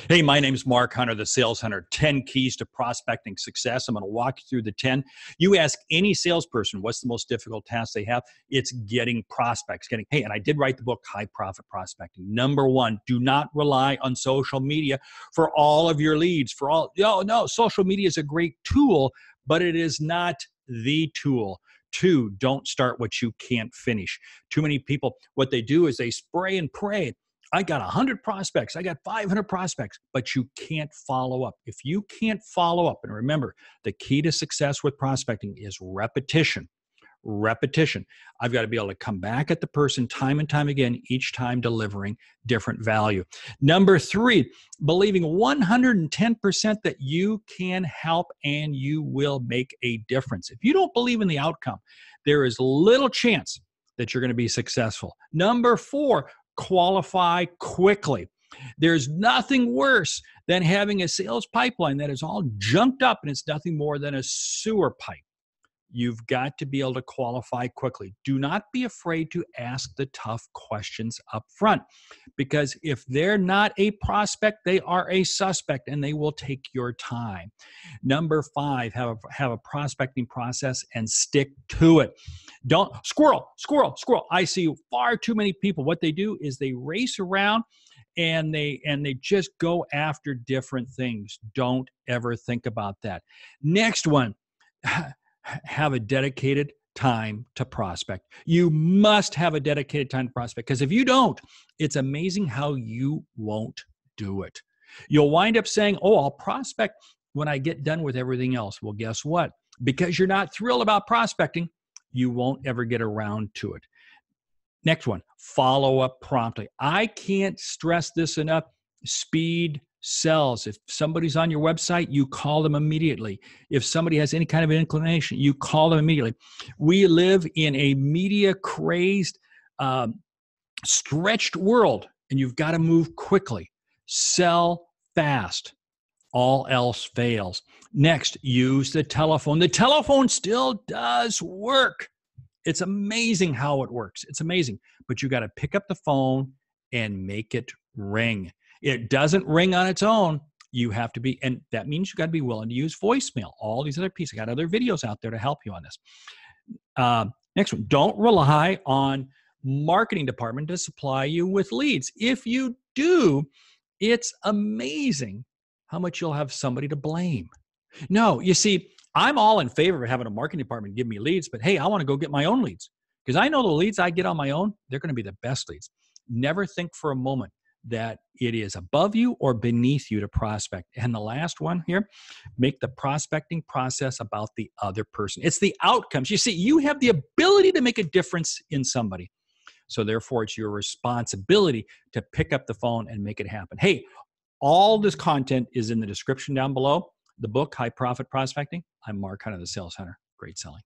Hey, my name's Mark Hunter, the Sales Hunter. 10 keys to prospecting success. I'm going to walk you through the 10. You ask any salesperson what's the most difficult task they have. It's getting prospects. Hey, and I did write the book, High Profit Prospecting. Number one, do not rely on social media for all of your leads. No, social media is a great tool, but it is not the tool. Two, don't start what you can't finish. Too many people, what they do is they spray and pray. I got 100 prospects. I got 500 prospects, but you can't follow up. If you can't follow up, and remember, the key to success with prospecting is repetition. Repetition. I've got to be able to come back at the person time and time again, each time delivering different value. Number three, believing 110% that you can help and you will make a difference. If you don't believe in the outcome, there is little chance that you're going to be successful. Number four, qualify quickly. There's nothing worse than having a sales pipeline that is all junked up and it's nothing more than a sewer pipe. You've got to be able to qualify quickly. Do not be afraid to ask the tough questions up front, because if they're not a prospect, they are a suspect and they will take your time. Number five, have a prospecting process and stick to it. Don't squirrel. I see far too many people. What they do is they race around and they just go after different things. Don't ever think about that. Next one. Have a dedicated time to prospect. You must have a dedicated time to prospect, because if you don't, it's amazing how you won't do it. You'll wind up saying, oh, I'll prospect when I get done with everything else. Well, guess what? Because you're not thrilled about prospecting, you won't ever get around to it. Next one, follow up promptly. I can't stress this enough. Speed sells. If somebody's on your website, you call them immediately. If somebody has any kind of inclination, you call them immediately. We live in a media crazed, stretched world, and you've got to move quickly. Sell fast. All else fails. Next, use the telephone. The telephone still does work. It's amazing how it works. It's amazing. But you got to pick up the phone and make it ring. It doesn't ring on its own. You have to be, and that means you got to be willing to use voicemail, all these other pieces. I got other videos out there to help you on this. Next one, don't rely on marketing department to supply you with leads. If you do, it's amazing how much you'll have somebody to blame. No, you see, I'm all in favor of having a marketing department give me leads, but hey, I want to go get my own leads, because I know the leads I get on my own, they're going to be the best leads. Never think for a moment that it is above you or beneath you to prospect. And the last one here, make the prospecting process about the other person. It's the outcomes. You see, you have the ability to make a difference in somebody. So therefore, it's your responsibility to pick up the phone and make it happen. Hey, all this content is in the description down below. The book, High Profit Prospecting. I'm Mark Hunter, the Sales Hunter. Great selling.